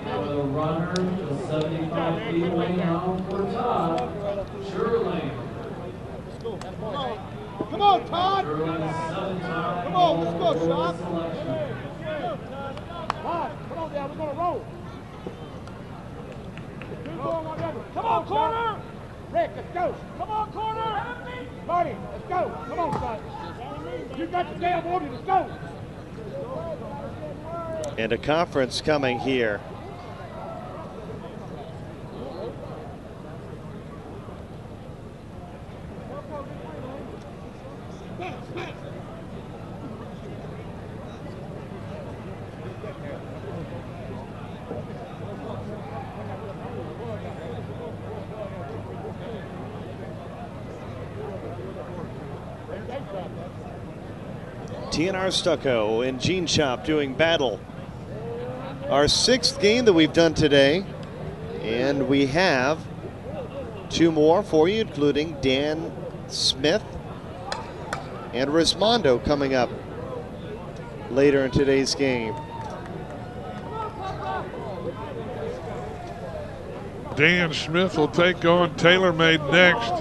The runner to 75 feet away now for Todd Sherling. Come on, Todd! Sherling's 7-time Come on, let's go, Shop! selection. Todd, come on, Dad, we're gonna roll. Come on, corner! Rick, let's go! Come on, corner! Marty, let's go! Come on, son! You got the damn order, let's go! And a conference coming here. TNR Stucco and Gene Shop doing battle. Our 6th game that we've done today, and we have 2 more for you, including Dan Smith and Rismondo coming up later in today's game. Dan Smith will take on TaylorMade next.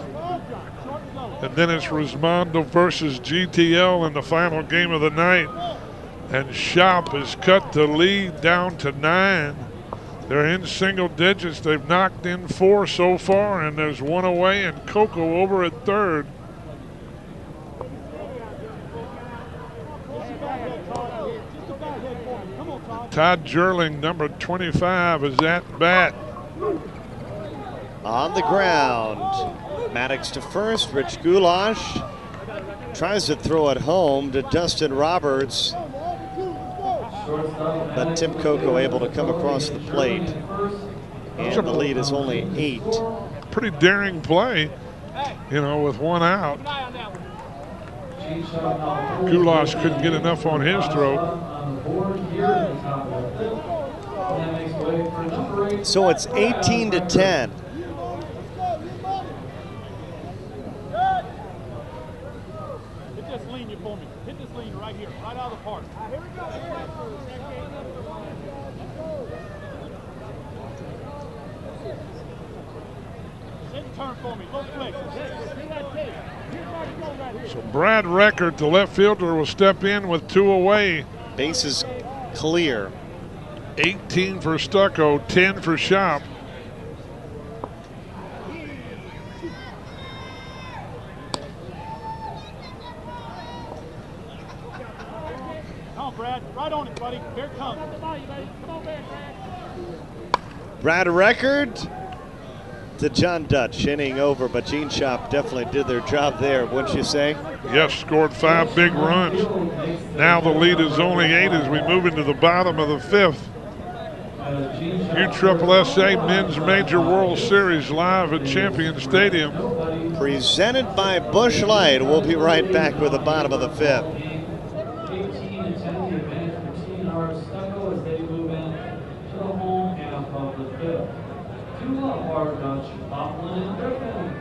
And then it's Rismondo versus GTL in the final game of the night. And Shop has cut the lead down to 9. They're in single digits. They've knocked in 4 so far, and there's 1 away, and Coco over at third. Todd Jerling, number 25, is at bat. On the ground, Maddox to first. Rich Goulash tries to throw it home to Dustin Roberts, but Tim Coco able to come across the plate, and the lead is only 8. Pretty daring play, you know, with 1 out. Goulash couldn't get enough on his throw. So it's 18-10. Hit this lean for me. Hit this lean right here, right out of the park. Here we go. Turn for me. Go quick. So Brad Record, the left fielder, will step in with 2 away. Base is clear. 18 for Stucco, 10 for Shop. Come on, Brad. Right on it, buddy. Here it comes. Come on, Brad. Brad Record to John Dutch, inning over, but Gene Shop definitely did their job there, wouldn't you say? Yes, scored 5 big runs. Now the lead is only 8 as we move into the bottom of the 5th. USSSA Men's Major World Series live at Champion Stadium. Presented by Busch Light. We'll be right back with the bottom of the 5th. 18-10, the advantage for TNR Stucco as they move in to the home half of the 5th. 2 up are Dutch, Laughlin, and Griffin.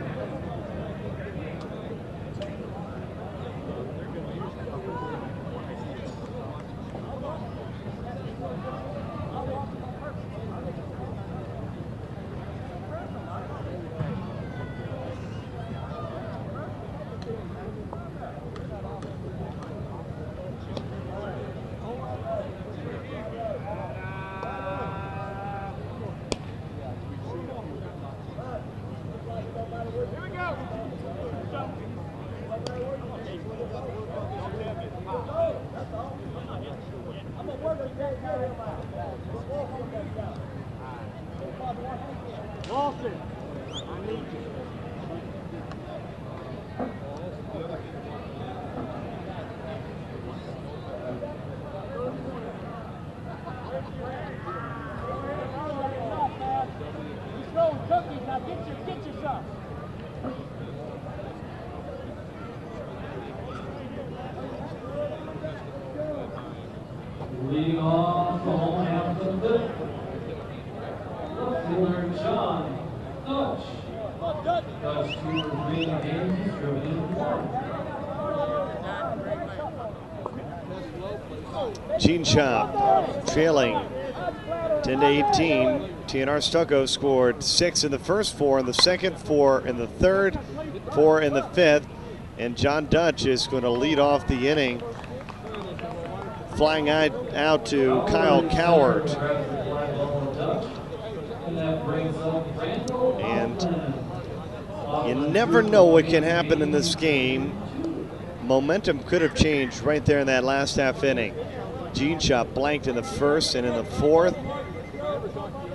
Lawson, I need you. He's throwing cookies. Now get your some. Leading off the home half of the 5th. Left fielder John Dutch. Dutch 2 remaining games, he's driven in 1. Gene Shop trailing 10-18. TNR Stucco scored 6 in the first, 4 in the second, 4 in the third, 4 in the 5th, and John Dutch is going to lead off the inning, flying out to Kyle Coward. And you never know what can happen in this game. Momentum could have changed right there in that last half inning. Gene Shop blanked in the first, and in the 4th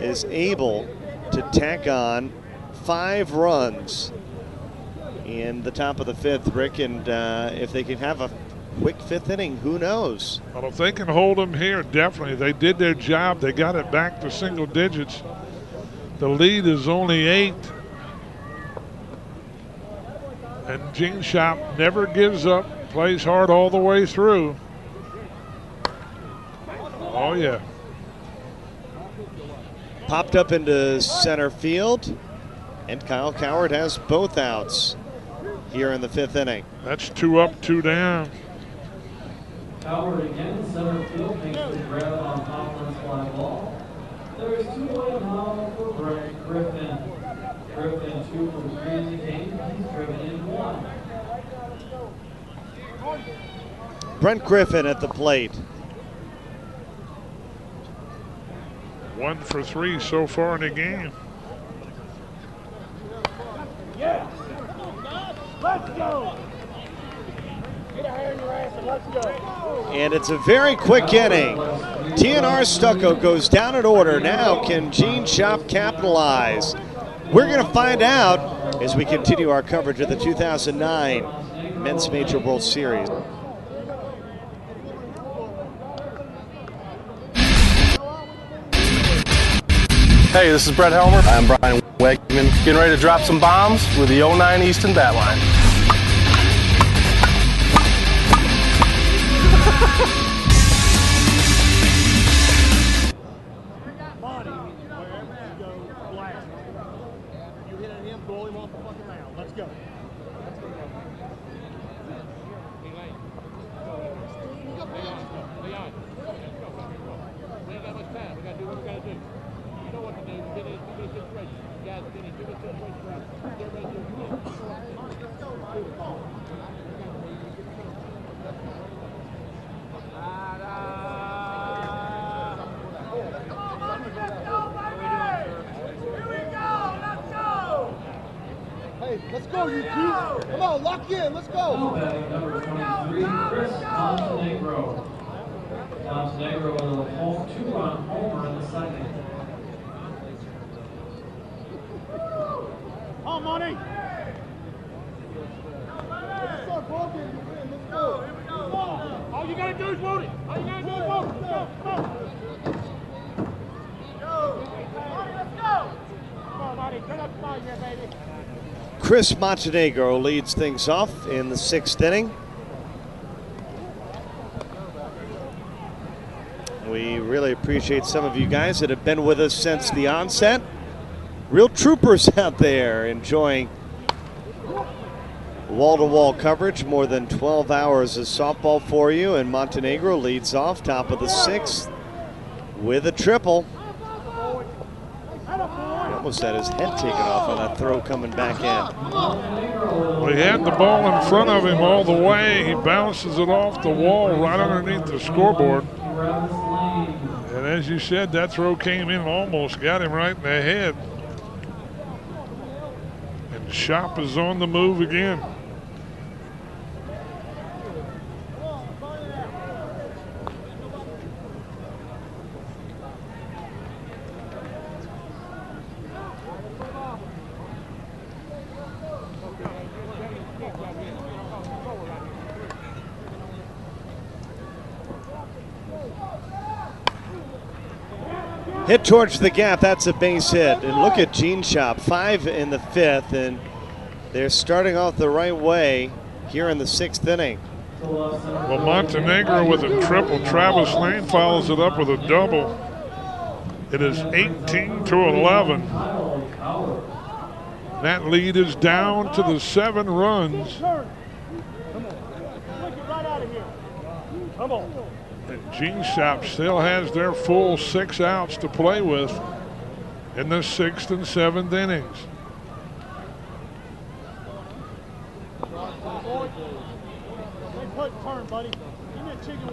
is able to tack on 5 runs in the top of the 5th, Rick, and if they can have a quick 5th inning, who knows? Well, if they can hold them here, definitely. They did their job. They got it back to single digits. The lead is only 8. And Gene Shop never gives up, plays hard all the way through. Oh, yeah. Popped up into center field, and Kyle Coward has both outs here in the 5th inning. That's 2 up, 2 down. Coward again in center field makes the grab on Hoplin's fly ball. There is 2 away now for Brent Griffin. Griffin 2 from 3 in the game. He's driven in 1. Brent Griffin at the plate. 1 for 3 so far in the game. Yeah. Let's go. Get a hair in your ass and let's go. And it's a very quick inning. TNR Stucco goes down in order. Now can Gene Shop capitalize? We're going to find out as we continue our coverage of the 2009 Men's Major World Series. Hey, this is Brett Helmer. I'm Brian Wegman, getting ready to drop some bombs with the 09 Easton bat line. You hit at him, blow him off the fucking mound. Let's go. Hey, let's go, you two. Come on, lock in. Let's go. Batting number 23, Chris Montenegro. Montenegro with a 2-run homer in the second. Come on, Money. Let's start ball game. You win. Let's go. All you gotta do is vote it. All you gotta do is vote it. Let's go. Come on. Let's go. Come on, Monty. Turn up the volume here, baby. Chris Montenegro leads things off in the 6th inning. We really appreciate some of you guys that have been with us since the onset. Real troopers out there enjoying wall-to-wall coverage, more than 12 hours of softball for you, and Montenegro leads off top of the 6th with a triple. He almost had his head taken off on that throw coming back in. Well, he had the ball in front of him all the way. He bounces it off the wall right underneath the scoreboard. And as you said, that throw came in and almost got him right in the head. And Shop is on the move again. Hit towards the gap, that's a base hit. And look at Gene Shop, 5 in the 5th, and they're starting off the right way here in the 6th inning. Well, Montenegro with a triple. Travis Lane follows it up with a double. It is 18-11. That lead is down to the 7 runs. Right out of here. Come on. And Gene Shop still has their full 6 outs to play with in the 6th and 7th innings.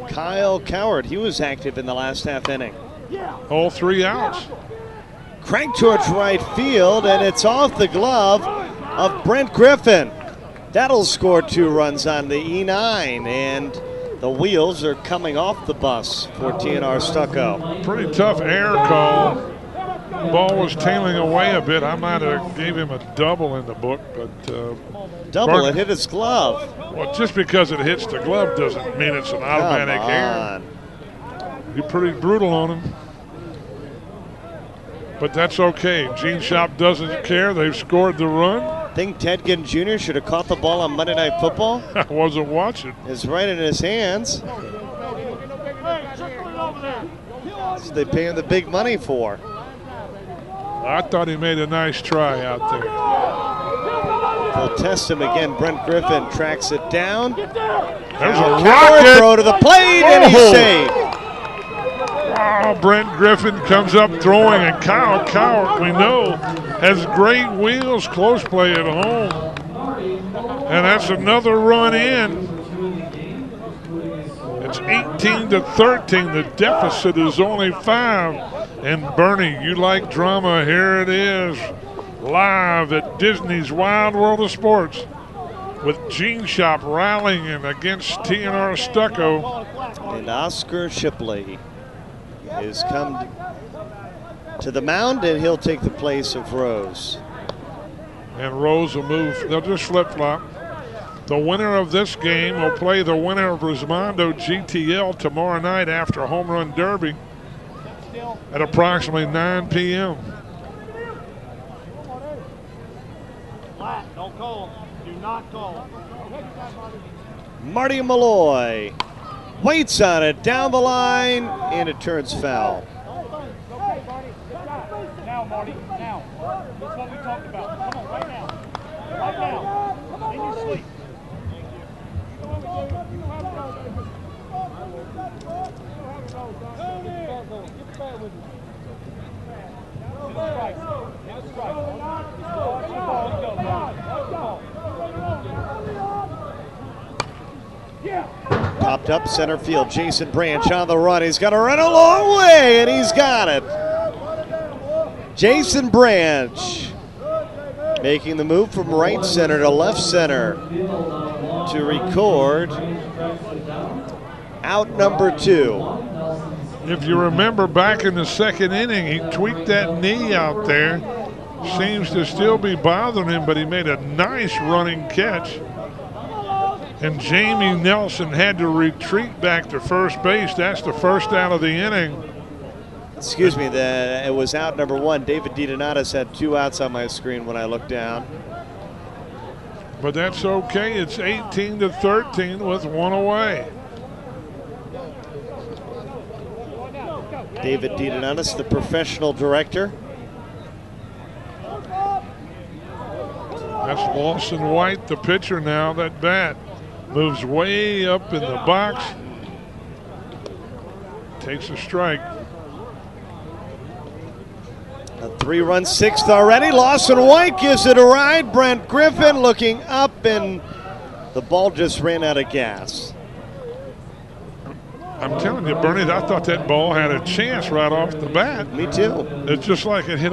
Kyle Coward, he was active in the last half inning. All 3 outs. Cranked towards right field, and it's off the glove of Brent Griffin. That'll score 2 runs on the E9, and the wheels are coming off the bus for TNR Stucco. Pretty tough air call. Ball was tailing away a bit. I might have gave him a double in the book, but double, it hit his glove. Well, just because it hits the glove doesn't mean it's an automatic air. You're pretty brutal on him. But that's okay. Gene Shop doesn't care. They've scored the run. I think Ted Ginn Jr. should have caught the ball on Monday Night Football. I wasn't watching. It's right in his hands. So they pay him the big money for. I thought he made a nice try out there. They'll test him again. Brent Griffin tracks it down. There's a Coward rocket. throw to the plate, and he's safe. Oh, Brent Griffin comes up throwing, and Kyle Coward, we know, has great wheels, close play at home. And that's another run in. It's 18-13. The deficit is only 5 And Bernie, you like drama. Here it is, live at Disney's Wild World of Sports, with Gene Shop rallying against TNR Stucco. And Oscar Shipley has come to the mound, and he'll take the place of Rose. And Rose will move. They'll just flip-flop. The winner of this game will play the winner of Rismondo GTL tomorrow night after Home Run Derby at approximately 9 p.m. Don't call. Do not call. Marty Malloy waits on it down the line, and it turns foul. Okay, Barney. Now, Marty. Now. That's what we talked about. Come on, right now. Right now. In your sleep. Popped up center field. Jason Branch on the run. He's got to run a long way, and he's got it. Jason Branch making the move from right center to left center to record out number 2. If you remember back in the second inning, he tweaked that knee out there. Seems to still be bothering him, but he made a nice running catch. And Jamie Nelson had to retreat back to first base. That's the first out of the inning. Excuse me, it was out number 1. David DiDonatis had 2 outs on my screen when I looked down. But that's okay. It's 18-13 with 1 away. David DiDonatis, the professional director. That's Lawson White, the pitcher now. That bat moves way up in the box. Takes a strike. A 3-run 6th already. Lawson White gives it a ride. Brent Griffin looking up, and the ball just ran out of gas. I'm telling you, Bernie, I thought that ball had a chance right off the bat. Me too. It's just like it hit